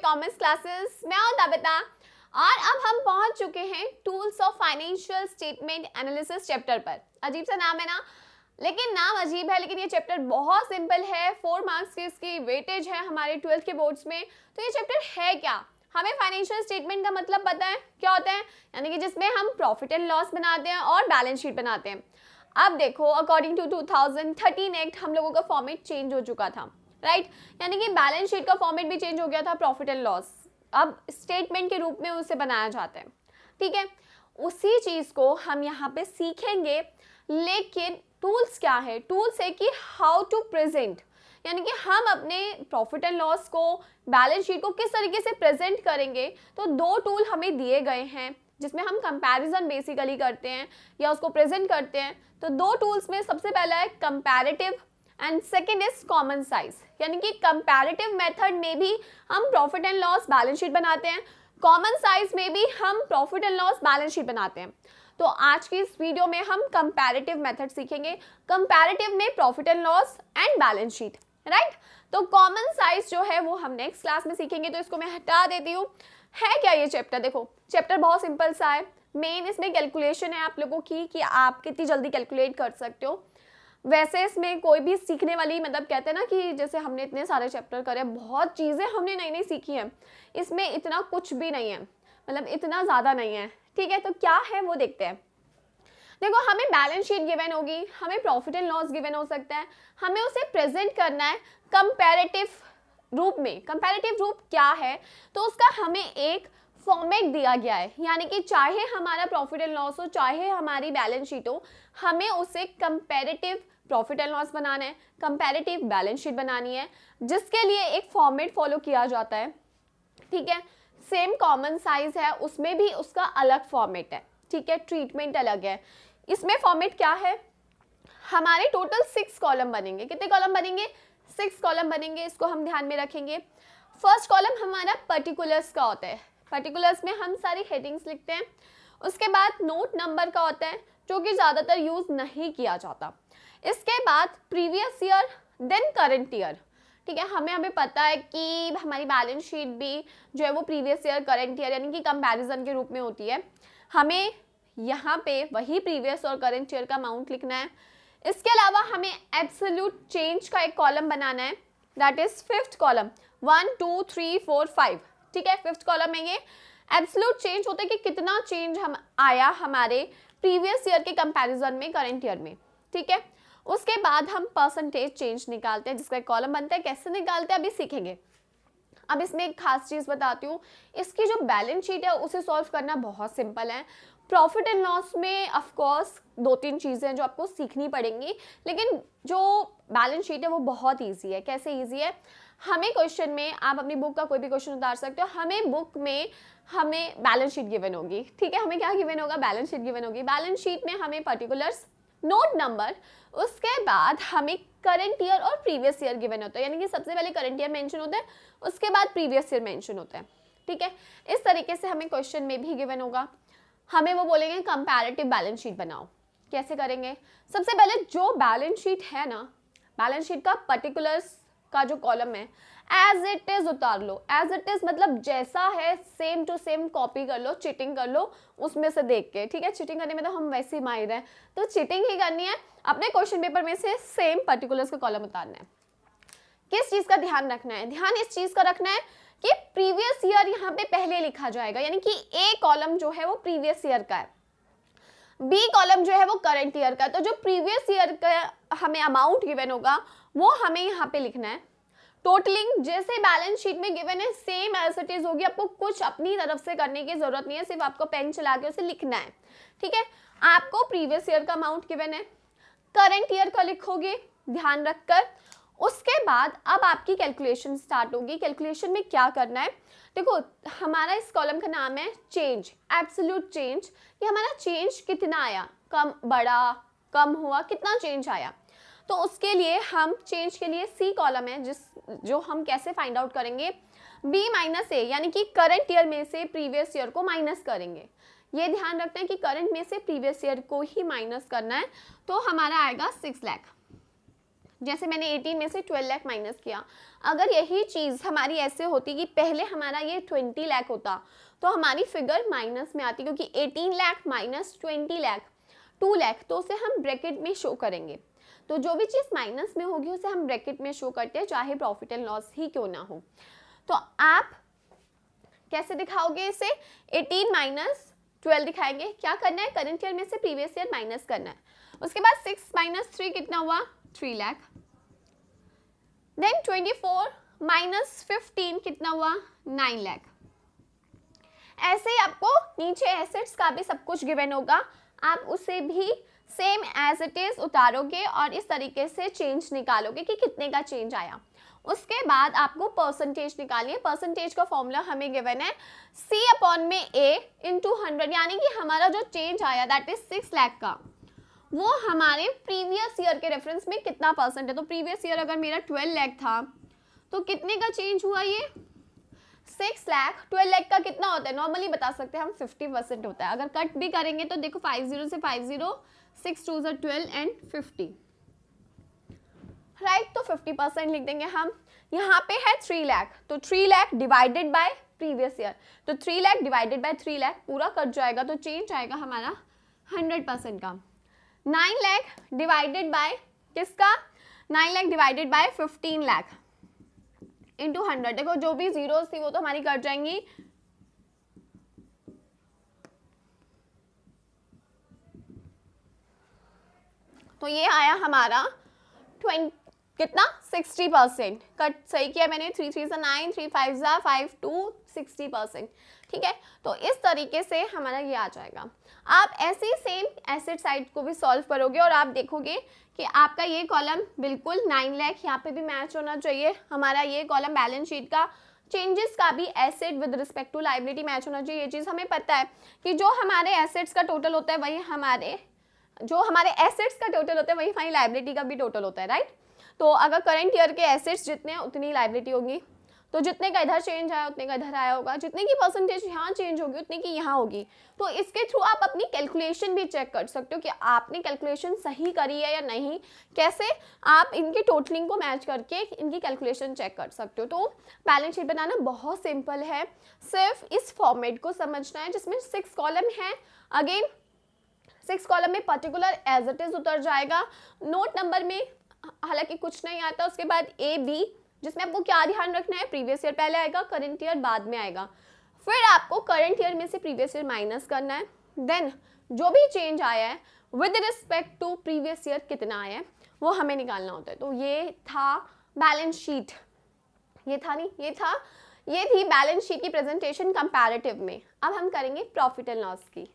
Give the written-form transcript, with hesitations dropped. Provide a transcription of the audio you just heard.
Commerce classes. मैं हूं Tabitha और अब हम पहुंच चुके हैं tools of financial statement analysis chapter पर। अजीब सा नाम है ना, लेकिन नाम अजीब है, लेकिन ये चैप्टर बहुत सिंपल है। 4 मार्क्स की इसकी वेटेज है हमारे 12th के बोर्ड्स में। तो ये चैप्टर है क्या? हमें फाइनेंशियल स्टेटमेंट का मतलब पता है क्या होता है, यानी कि जिसमें हम प्रॉफिट एंड लॉस बनाते हैं और बैलेंस शीट बनाते हैं। अब देखो, अकॉर्डिंग टू 2013 एक्ट हम लोगों का फॉर्मेट चेंज हो चुका था, राइट? यानी कि बैलेंस शीट का फॉर्मेट भी चेंज हो गया था, प्रॉफिट एंड लॉस अब स्टेटमेंट के रूप में उसे बनाया जाता है। ठीक है, उसी चीज को हम यहाँ पे सीखेंगे, लेकिन टूल्स क्या है? टूल्स है कि हाउ टू प्रेजेंट, यानी कि हम अपने प्रॉफिट एंड लॉस को, बैलेंस शीट को किस तरीके से प्रेजेंट करेंगे। तो 2 टूल हमें दिए गए हैं जिसमें हम कंपैरिजन बेसिकली करते हैं या उसको प्रेजेंट करते हैं। तो 2 टूल्स में सबसे पहला है comparative and second is common size. यानी कि कंपैरेटिव मेथड में भी हम profit and loss balance sheet बनाते हैं, कॉमन साइज में भी हम profit and loss balance sheet बनाते हैं। तो आज की इस वीडियो में हम कंपैरेटिव मेथड सीखेंगे, कंपैरेटिव में profit and loss and balance sheet, right? तो कॉमन साइज जो है वो हम नेक्स्ट क्लास में सीखेंगे, तो इसको मैं हटा देती हूँ। है क्या ये चैप्टर? देखो, चैप्टर बहुत सिंपल सा है। मेन इसमें कैलकुलेशन है आप लोगों की कि आप कितनी जल्दी कैलकुलेट कर सकते हो। वैसे इसमें कोई भी सीखने वाली, मतलब कहते हैं ना कि जैसे हमने इतने सारे चैप्टर करे, बहुत चीज़ें हमने नई नई सीखी हैं, इसमें इतना कुछ भी नहीं है, मतलब इतना ज़्यादा नहीं है। ठीक है, तो क्या है वो देखते हैं। देखो, हमें बैलेंस शीट गिवन होगी, हमें प्रॉफिट एंड लॉस गिवन हो सकता है, हमें उसे प्रेजेंट करना है कंपैरेटिव रूप में। कंपैरेटिव रूप क्या है? तो उसका हमें एक फॉर्मेट दिया गया है, यानी कि चाहे हमारा प्रॉफिट एंड लॉस हो, चाहे हमारी बैलेंस शीट हो, हमें उसे कंपैरेटिव प्रॉफिट एंड लॉस बनाना है, कंपैरेटिव बैलेंस शीट बनानी है, जिसके लिए एक फॉर्मेट फॉलो किया जाता है। ठीक है, सेम कॉमन साइज है, उसमें भी उसका अलग फॉर्मेट है। ठीक है, ट्रीटमेंट अलग है। इसमें फॉर्मेट क्या है? हमारे टोटल 6 कॉलम बनेंगे। कितने कॉलम बनेंगे? 6 कॉलम बनेंगे। इसको हम ध्यान में रखेंगे। फर्स्ट कॉलम हमारा पर्टिकुलर्स का होता है। पर्टिकुलर्स में हम सारी हेडिंग्स लिखते हैं। उसके बाद नोट नंबर का होता है, जो कि ज़्यादातर यूज़ नहीं किया जाता। इसके बाद previous year, then current year. ठीक है, हमें पता है कि हमारी बैलेंस शीट भी जो है वो प्रीवियस ईयर करंट ईयर यानी कि कंपैरिजन के रूप में होती है। हमें यहाँ पे वही प्रीवियस और करंट ईयर का अमाउंट लिखना है। इसके अलावा हमें एब्सोल्यूट चेंज का एक कॉलम बनाना है, दैट इज 5th कॉलम, 1 2 3 4 5। ठीक है, 5th कॉलम में ये एब्सोल्यूट चेंज होता है कि कितना चेंज हम आया हमारे प्रीवियस ईयर के कंपैरिजन में करंट ईयर में। ठीक है, उसके बाद हम परसेंटेज चेंज निकालते हैं, जिसका एक कॉलम बनता है। कैसे निकालते हैं अभी सीखेंगे। अब इसमें एक खास चीज़ बताती हूँ, इसकी जो बैलेंस शीट है उसे सॉल्व करना बहुत सिंपल है। प्रॉफिट एंड लॉस में ऑफ कोर्स 2-3 चीज़ें जो आपको सीखनी पड़ेंगी, लेकिन जो बैलेंस शीट है वो बहुत इजी है। कैसे इजी है? हमें क्वेश्चन में, आप अपनी बुक का कोई भी क्वेश्चन उतार सकते हो, हमें बुक में हमें बैलेंस शीट गिवन होगी। ठीक है, हमें क्या गिवन होगा? बैलेंस शीट गिवन होगी। बैलेंस शीट में हमें पर्टिकुलर्स, नोट नंबर, उसके बाद हमें करंट ईयर और प्रीवियस ईयर गिवन होता है, यानी कि सबसे पहले करंट ईयर मेंशन होता है, उसके बाद प्रीवियस ईयर मेंशन होता है। ठीक है, इस तरीके से हमें क्वेश्चन में भी गिवन होगा। हमें वो बोलेंगे कंपैरेटिव बैलेंस शीट बनाओ। कैसे करेंगे? सबसे पहले जो बैलेंस शीट है ना, बैलेंस शीट का पर्टिकुलर्स का जो कॉलम है एज इट इज उतार लो। एज इट इज मतलब जैसा है सेम टू सेम कॉपी कर लो, चीटिंग कर लो उसमें से देख के। ठीक है, चीटिंग करने में तो हम वैसे ही माहिर हैं, तो चीटिंग ही करनी है। अपने क्वेश्चन पेपर में से सेम पर्टिकुलर्स का कॉलम उतारना है। किस चीज का ध्यान रखना है? ध्यान इस चीज का रखना है कि प्रीवियस ईयर यहाँ पे पहले लिखा जाएगा, यानी कि ए कॉलम जो है वो प्रीवियस ईयर का है, बी कॉलम जो है वो करंट ईयर का है। तो जो प्रीवियस ईयर का हमें अमाउंट गिवन होगा वो हमें यहाँ पे लिखना है। टोटलिंग जैसे बैलेंस शीट में गिवन है सेम एज इट इज होगी, आपको कुछ अपनी तरफ से करने की जरूरत नहीं है, सिर्फ आपको पेन चला के उसे लिखना है। ठीक है, आपको प्रीवियस ईयर का अमाउंट गिवन है, करंट ईयर का लिखोगे ध्यान रखकर। उसके बाद अब आपकी कैलकुलेशन स्टार्ट होगी। कैलकुलेशन में क्या करना है? देखो, हमारा इस कॉलम का नाम है चेंज, एब्सोल्यूट चेंज। ये हमारा चेंज कितना आया, कम, बड़ा, कम हुआ, कितना चेंज आया। तो उसके लिए हम चेंज के लिए सी कॉलम है, जो हम कैसे फाइंड आउट करेंगे? बी माइनस ए, यानी कि करंट ईयर में से प्रीवियस ईयर को माइनस करेंगे। ये ध्यान रखते हैं कि करंट में से प्रीवियस ईयर को ही माइनस करना है, तो हमारा आएगा 6 लाख। जैसे मैंने 18 में से 12 लाख माइनस किया, अगर यही चीज़ हमारी ऐसे होती कि पहले हमारा ये 20 लाख होता तो हमारी फिगर माइनस में आती, क्योंकि 18 लाख माइनस 20 लाख 2 लाख, तो उसे हम ब्रैकेट में शो करेंगे। तो जो भी चीज़ माइनस में होगी उसे हम ब्रैकेट में शो करते हैं, चाहे प्रॉफिट एंड लॉस ही क्यों ना हो। तो आप कैसे दिखाओगे इसे? 18 माइनस 12 दिखाएंगे। क्या करना है? करंट ईयर में से प्रीवियस ईयर माइनस करना है। उसके बाद 6 माइनस 3 कितना हुआ? 3 लाख। देन 24 माइनस 15 कितना हुआ? 9 लाख। ऐसे ही आपको नीचे एसेट्स का भी सब कुछ गिवन होगा, आप उसे भी सेम एज इट इज उतारोगे और इस तरीके से चेंज निकालोगे कि कितने का चेंज आया। उसके बाद आपको परसेंटेज निकालिए। परसेंटेज का फॉर्मूला हमें गिवन है C अपॉन में A इंटू 100, यानी कि हमारा जो चेंज आया दैट इज 6 लाख का, वो हमारे प्रीवियस ईयर के रेफरेंस में कितना परसेंट है। तो प्रीवियस ईयर अगर मेरा 12 लाख था तो कितने का चेंज हुआ? ये 6 लाख। 12 लाख का कितना होता है? नॉर्मली बता सकते हैं हम 50% होता है। अगर कट भी करेंगे तो देखो 50 से 50, 6 2 12 एंड 50, राइट। तो 50% लिख देंगे हम। यहाँ पे है 3 लाख, तो 3 lakh divided by previous year, तो 3 लाख डिवाइडेड बाय 3 लाख पूरा कट जाएगा, तो चेंज आएगा हमारा 100% का। 9 लाख डिवाइडेड बाय किसका? 9 lakh divided by 15 lakh into 100। देखो जो भी जीरोस थी वो तो हमारी कट जाएंगी। तो ये आया हमारा 20 कितना? 60%। कट सही किया मैंने। 3 3 9, 3 5 5 2 60%। ठीक है, तो इस तरीके से हमारा ये आ जाएगा। आप ऐसे ही सेम एसेट साइड को भी सॉल्व करोगे और आप देखोगे कि आपका ये कॉलम बिल्कुल 9 लाख यहाँ पे भी मैच होना चाहिए। हमारा ये कॉलम बैलेंस शीट का चेंजेस का भी asset with respect to liability match होना चाहिए। ये चीज़ हमें पता है कि जो हमारे एसेट्स का टोटल होता है वही हमारे एसेट्स का टोटल होता है वही हमारी लाइबिलिटी का भी टोटल होता है, राइट। तो अगर करंट ईयर के एसेट्स जितने हैं उतनी लाइबिलिटी होगी, तो जितने का इधर चेंज आया उतने का इधर आया होगा, जितने की परसेंटेज यहाँ चेंज होगी उतने की यहाँ होगी। तो इसके थ्रू आप अपनी कैलकुलेशन भी चेक कर सकते हो कि आपने कैलकुलेशन सही करी है या नहीं। कैसे? आप इनकी टोटलिंग को मैच करके इनकी कैलकुलेशन चेक कर सकते हो। तो बैलेंस शीट बनाना बहुत सिंपल है, सिर्फ इस फॉर्मेट को समझना है जिसमें 6 कॉलम है। अगेन 6 कॉलम में पर्टिकुलर एज इट इज उतर जाएगा। नोट नंबर में हालांकि कुछ नहीं आता। उसके बाद A B, जिसमें आपको क्या ध्यान रखना है? प्रीवियस ईयर पहले आएगा, करंट ईयर बाद में आएगा। फिर आपको करंट ईयर में से प्रीवियस ईयर माइनस करना है। देन जो भी चेंज आया है with respect to previous year कितना आया है वो हमें निकालना होता है। तो ये था बैलेंस शीट। ये थी बैलेंस शीट की प्रेजेंटेशन कंपैरेटिव में। अब हम करेंगे प्रॉफिट एंड लॉस की।